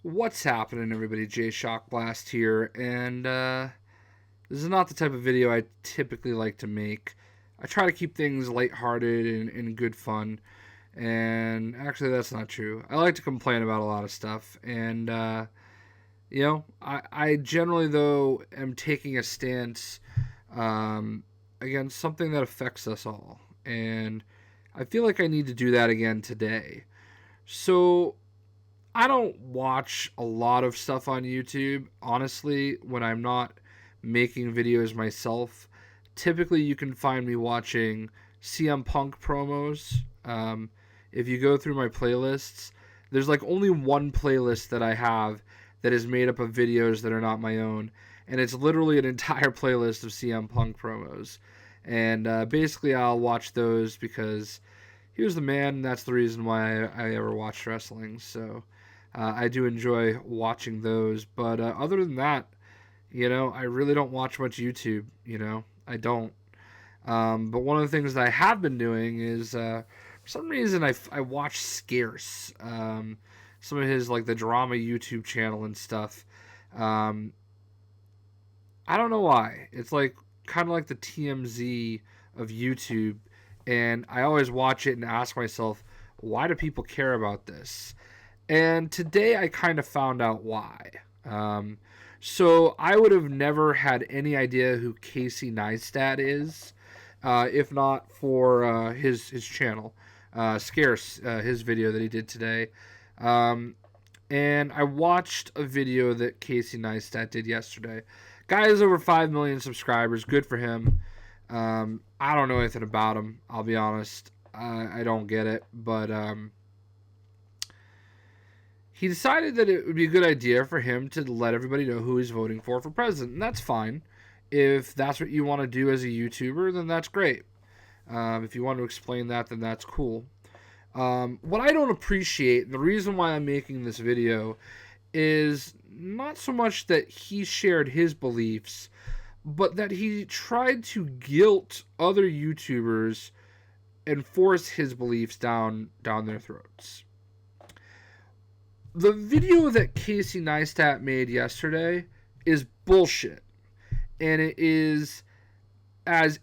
What's happening, everybody? JayShockblast here, and this is not the type of video I typically like to make. I try to keep things lighthearted and good fun, and actually, that's not true. I like to complain about a lot of stuff, and I generally though am taking a stance against something that affects us all, and I feel like I need to do that again today. So I don't watch a lot of stuff on YouTube, honestly, when I'm not making videos myself. Typically, you can find me watching CM Punk promos. If you go through my playlists, there's like only one playlist that I have that is made up of videos that are not my own, and it's literally an entire playlist of CM Punk promos. And basically, I'll watch those because he was the man, and that's the reason why I ever watched wrestling. So I do enjoy watching those, but other than that, I really don't watch much YouTube. I don't. But one of the things that I have been doing is, for some reason, I watch Scarce, some of his like the drama YouTube channel and stuff. Um, I don't know why. It's like kind of like the TMZ of YouTube, and I always watch it and ask myself, why do people care about this? And today I kind of found out why. So I would have never had any idea who Casey Neistat is, if not for his channel, Scarce, his video that he did today. Um, and I watched a video that Casey Neistat did yesterday. Guy has over 5 million subscribers. Good for him. I don't know anything about him. I'll be honest. I don't get it, but he decided that it would be a good idea for him to let everybody know who he's voting for president, and that's fine. If that's what you want to do as a YouTuber, then that's great. If you want to explain that, then that's cool. What I don't appreciate, and the reason why I'm making this video, is not so much that he shared his beliefs, but that he tried to guilt other YouTubers and force his beliefs down their throats. The video that Casey Neistat made yesterday is bullshit, and it is as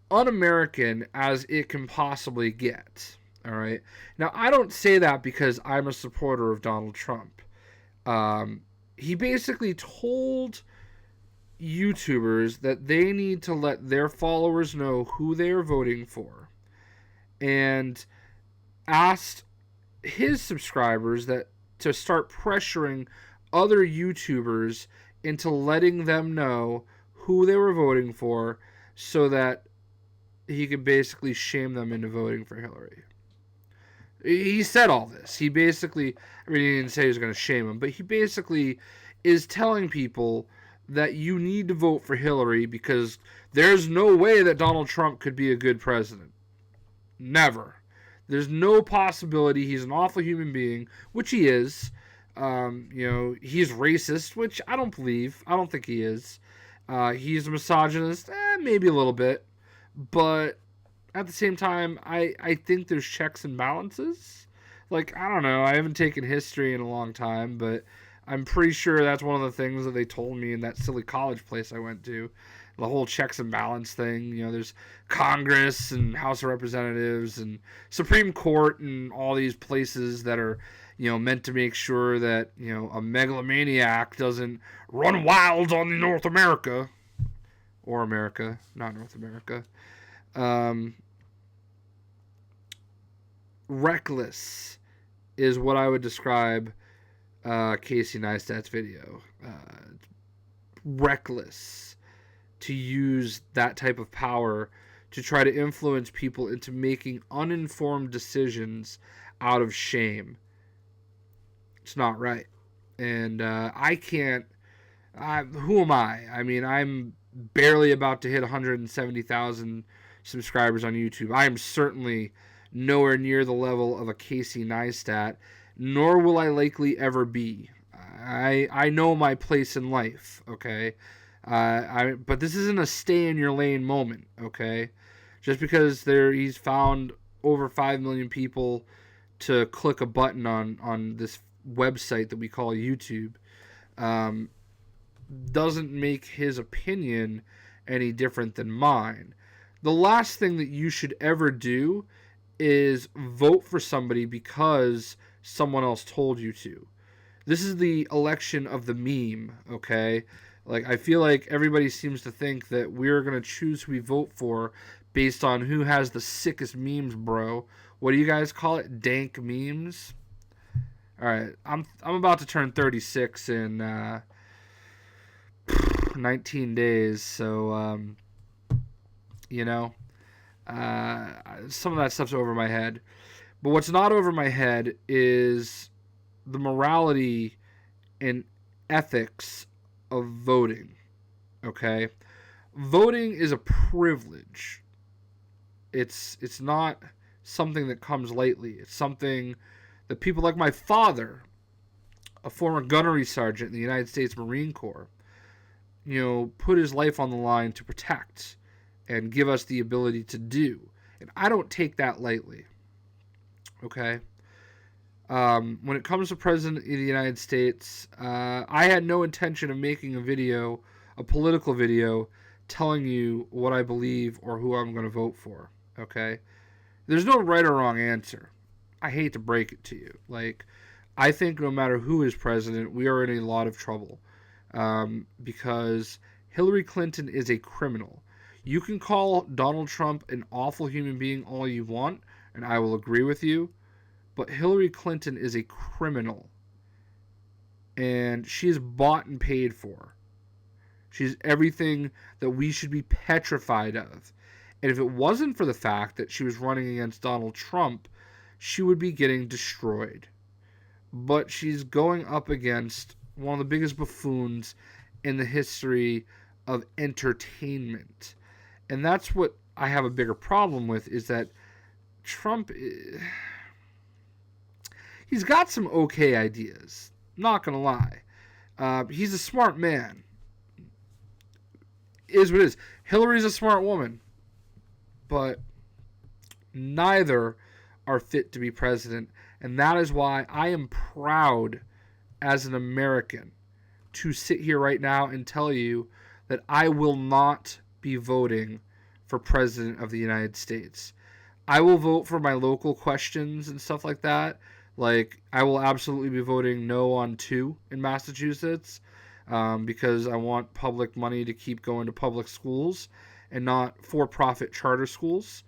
un-American as it can possibly get. All right. Now, I don't say that because I'm a supporter of Donald Trump. He basically told YouTubers that they need to let their followers know who they are voting for, and asked his subscribers that to start pressuring other YouTubers into letting them know who they were voting for so that he could basically shame them into voting for Hillary. He said all this. He basically, I mean, he didn't say he was going to shame them, but he basically is telling people that you need to vote for Hillary because there's no way that Donald Trump could be a good president. Never. There's no possibility. He's an awful human being, which he is. He's racist, which I don't believe. I don't think he is. He's a misogynist, maybe a little bit. But at the same time, I think there's checks and balances. Like, I don't know. I haven't taken history in a long time, but I'm pretty sure that's one of the things that they told me in that silly college place I went to. The whole checks and balance thing. There's Congress and House of Representatives and Supreme Court and all these places that are, meant to make sure that, a megalomaniac doesn't run wild on North America. Or America, not North America. Reckless is what I would describe Casey Neistat's video. Reckless to use that type of power to try to influence people into making uninformed decisions out of shame. It's not right. And I can't. Who am I? I mean, I'm barely about to hit 170,000 subscribers on YouTube. I am certainly nowhere near the level of a Casey Neistat, nor will I likely ever be. I know my place in life, okay? But this isn't a stay in your lane moment, okay? Just because he's found over 5 million people to click a button on this website that we call YouTube doesn't make his opinion any different than mine. The last thing that you should ever do is vote for somebody because someone else told you to. This is the election of the meme, okay? Like, I feel like everybody seems to think that we're going to choose who we vote for based on who has the sickest memes, bro. What do you guys call it? Dank memes? All right, I'm about to turn 36 in 19 days, so you know, some of that stuff's over my head. But what's not over my head is the morality and ethics of voting. Okay, voting is a privilege. It's not something that comes lightly. It's something that people like my father, a former gunnery sergeant in the United States Marine Corps, put his life on the line to protect and give us the ability to do. And I don't take that lightly. Okay? When it comes to President of the United States, I had no intention of making a political video, telling you what I believe or who I'm going to vote for. Okay? There's no right or wrong answer. I hate to break it to you. Like, I think no matter who is president, we are in a lot of trouble. Because Hillary Clinton is a criminal. You can call Donald Trump an awful human being all you want, and I will agree with you, but Hillary Clinton is a criminal. And she is bought and paid for. She's everything that we should be petrified of. And if it wasn't for the fact that she was running against Donald Trump, she would be getting destroyed. But she's going up against one of the biggest buffoons in the history of entertainment. And that's what I have a bigger problem with, is that Trump, he's got some okay ideas. Not going to lie. He's a smart man. Is what it is. Hillary's a smart woman. But neither are fit to be president. And that is why I am proud as an American to sit here right now and tell you that I will not be voting for President of the United States. I will vote for my local questions and stuff like that. Like, I will absolutely be voting no on 2 in Massachusetts because I want public money to keep going to public schools and not for-profit charter schools.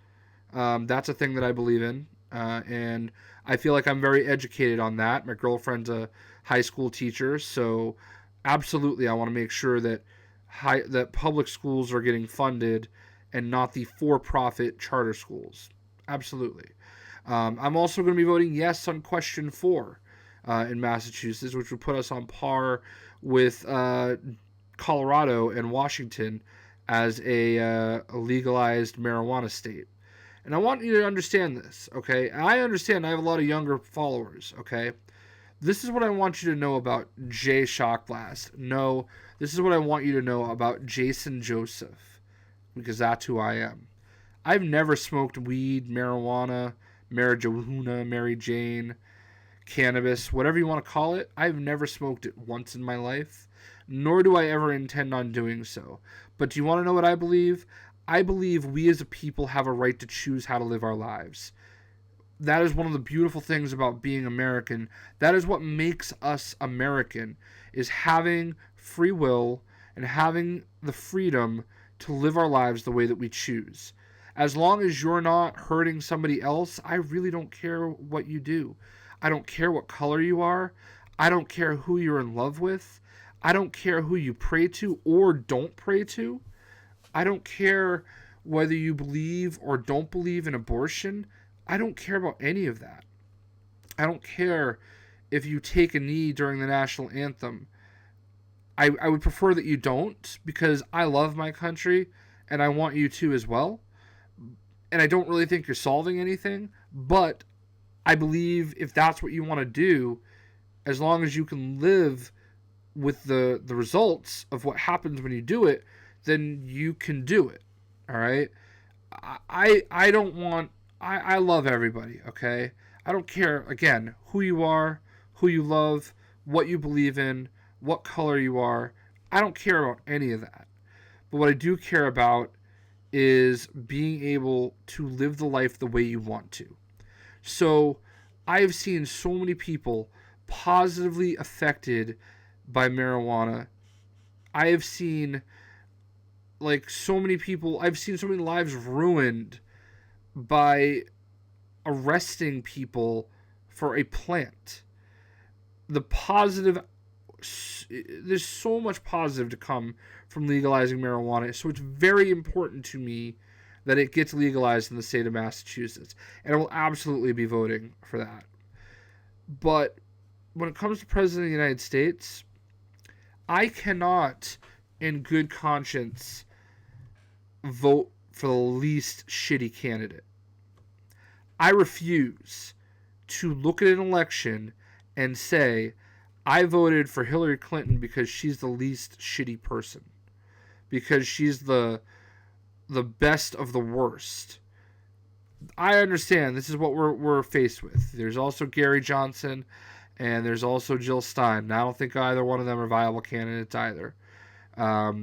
That's a thing that I believe in. And I feel like I'm very educated on that. My girlfriend's a high school teacher, so absolutely I want to make sure that that public schools are getting funded and not the for-profit charter schools. Absolutely. I'm also going to be voting yes on question 4 in Massachusetts, which would put us on par with Colorado and Washington as a legalized marijuana state. And I want you to understand this, okay? I understand I have a lot of younger followers, okay? This is what I want you to know about JayShockblast. No, this is what I want you to know about Jason Joseph, because that's who I am. I've never smoked weed, marijuana, marijuana, Mary Jane, cannabis, whatever you want to call it. I've never smoked it once in my life, nor do I ever intend on doing so. But do you want to know what I believe? I believe we as a people have a right to choose how to live our lives. That is one of the beautiful things about being American. That is what makes us American, is having free will and having the freedom to live our lives the way that we choose. As long as you're not hurting somebody else, I really don't care what you do. I don't care what color you are. I don't care who you're in love with. I don't care who you pray to or don't pray to. I don't care whether you believe or don't believe in abortion. I don't care about any of that. I don't care if you take a knee during the national anthem. I would prefer that you don't, because I love my country and I want you to as well. And I don't really think you're solving anything, but I believe if that's what you want to do, as long as you can live with the results of what happens when you do it, then you can do it. All right? I don't want... I love everybody, okay? I don't care, again, who you are, who you love, what you believe in, what color you are. I don't care about any of that. But what I do care about is being able to live the life the way you want to. So I've seen so many people positively affected by marijuana. I have seen so many people, I've seen so many lives ruined by arresting people for a plant. The positive, there's so much positive to come from legalizing marijuana, so it's very important to me that it gets legalized in the state of Massachusetts, and I will absolutely be voting for that. But when it comes to President of the United States, I cannot, in good conscience, vote for the least shitty candidate. I refuse to look at an election and say, I voted for Hillary Clinton because she's the least shitty person. Because she's the best of the worst. I understand this is what we're faced with. There's also Gary Johnson and there's also Jill Stein. And I don't think either one of them are viable candidates either. Are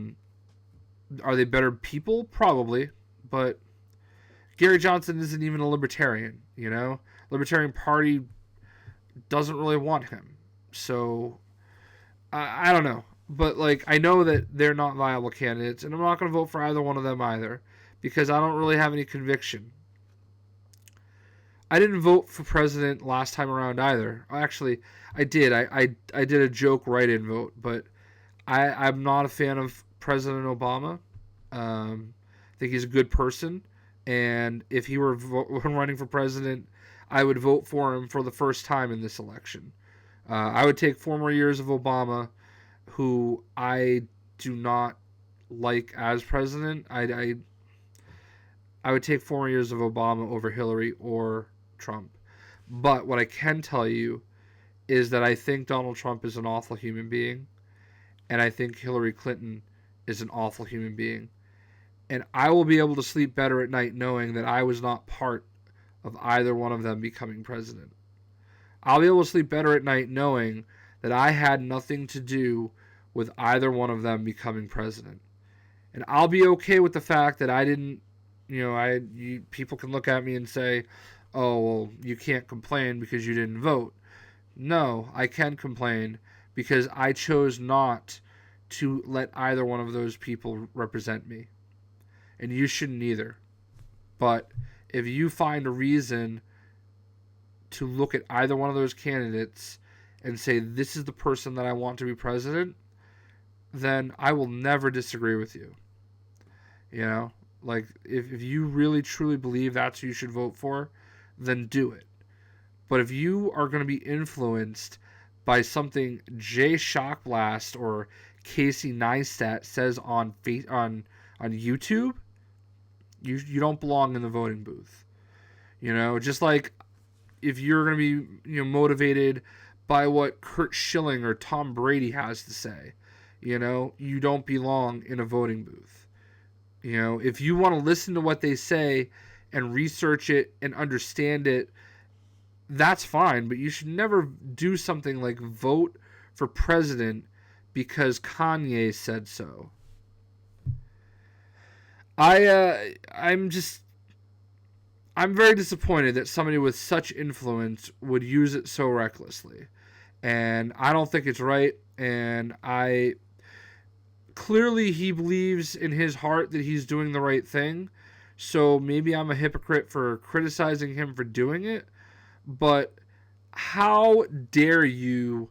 they better people? Probably. But Gary Johnson isn't even a libertarian, you know? Libertarian Party doesn't really want him. So, I don't know. But, I know that they're not viable candidates, and I'm not going to vote for either one of them either, because I don't really have any conviction. I didn't vote for president last time around either. Actually, I did. I did a joke write-in vote, but I'm not a fan of President Obama. I think he's a good person, and if he were running for president, I would vote for him for the first time in this election. I would take 4 more years of Obama, who I do not like as president. I would take 4 more years of Obama over Hillary or Trump. But what I can tell you is that I think Donald Trump is an awful human being, and I think Hillary Clinton is an awful human being. And I will be able to sleep better at night knowing that I was not part of either one of them becoming president. I'll be able to sleep better at night knowing that I had nothing to do with either one of them becoming president. And I'll be okay with the fact that I didn't, people can look at me and say, oh, well, you can't complain because you didn't vote. No, I can complain because I chose not to let either one of those people represent me. And you shouldn't either. But if you find a reason to look at either one of those candidates and say, this is the person that I want to be president, then I will never disagree with you. If you really truly believe that's who you should vote for, then do it. But if you are going to be influenced by something JayShockblast or Casey Neistat says on YouTube, you don't belong in the voting booth. Just like if you're going to be motivated by what Kurt Schilling or Tom Brady has to say, you don't belong in a voting booth. If you want to listen to what they say and research it and understand it, that's fine, but you should never do something like vote for president because Kanye said so. I'm very disappointed that somebody with such influence would use it so recklessly. And I don't think it's right. And clearly he believes in his heart that he's doing the right thing. So maybe I'm a hypocrite for criticizing him for doing it. But how dare you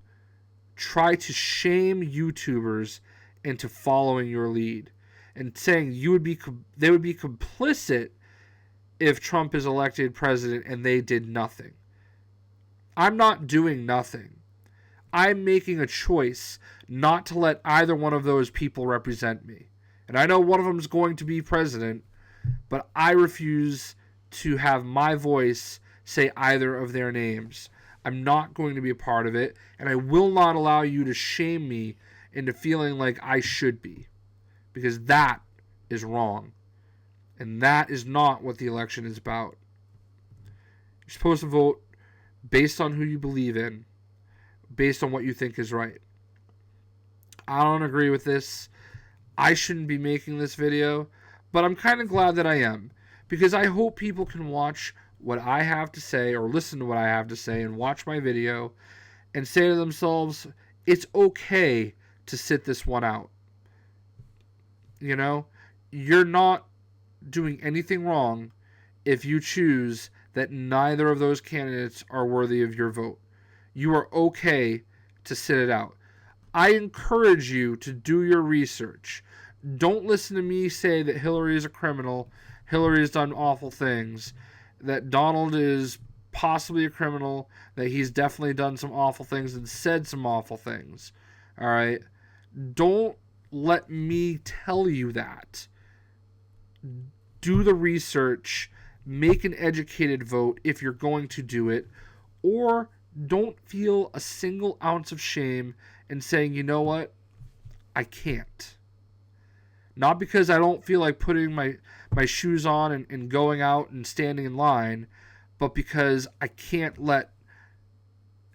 try to shame YouTubers into following your lead and saying they would be complicit if Trump is elected president and they did nothing. I'm not doing nothing. I'm making a choice not to let either one of those people represent me. And I know one of them is going to be president, but I refuse to have my voice say either of their names. I'm not going to be a part of it, and I will not allow you to shame me into feeling like I should be, because that is wrong. And that is not what the election is about. You're supposed to vote based on who you believe in, based on what you think is right. I don't agree with this. I shouldn't be making this video, but I'm kind of glad that I am, because I hope people can watch what I have to say or listen to what I have to say and watch my video and say to themselves, it's okay to sit this one out. You know, you're not doing anything wrong if you choose that neither of those candidates are worthy of your vote. You are okay to sit it out. I encourage you to do your research. Don't listen to me say that Hillary is a criminal, Hillary has done awful things, that Donald is possibly a criminal, that he's definitely done some awful things and said some awful things. All right? Don't let me tell you that. Do the research, make an educated vote if you're going to do it, or don't feel a single ounce of shame in saying, you know what, I can't. Not because I don't feel like putting my shoes on and going out and standing in line, but because I can't let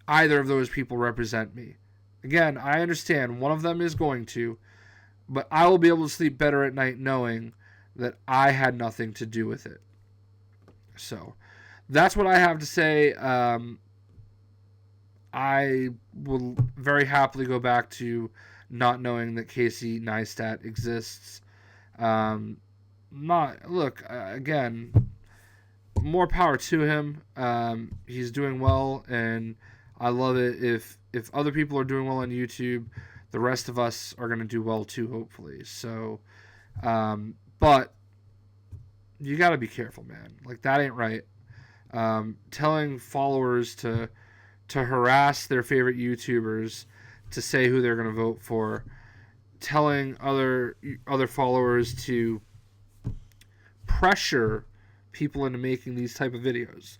either of those people represent me. Again, I understand one of them is going to, but I will be able to sleep better at night knowing that I had nothing to do with it. So, that's what I have to say. I will very happily go back to not knowing that Casey Neistat exists. Again, more power to him. He's doing well, and I love it. If other people are doing well on YouTube, the rest of us are going to do well too, hopefully. So, but you got to be careful, man. Like, that ain't right. Telling followers to harass their favorite YouTubers to say who they're going to vote for, telling other followers to pressure people into making these type of videos.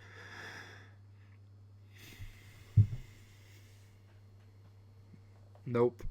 Nope.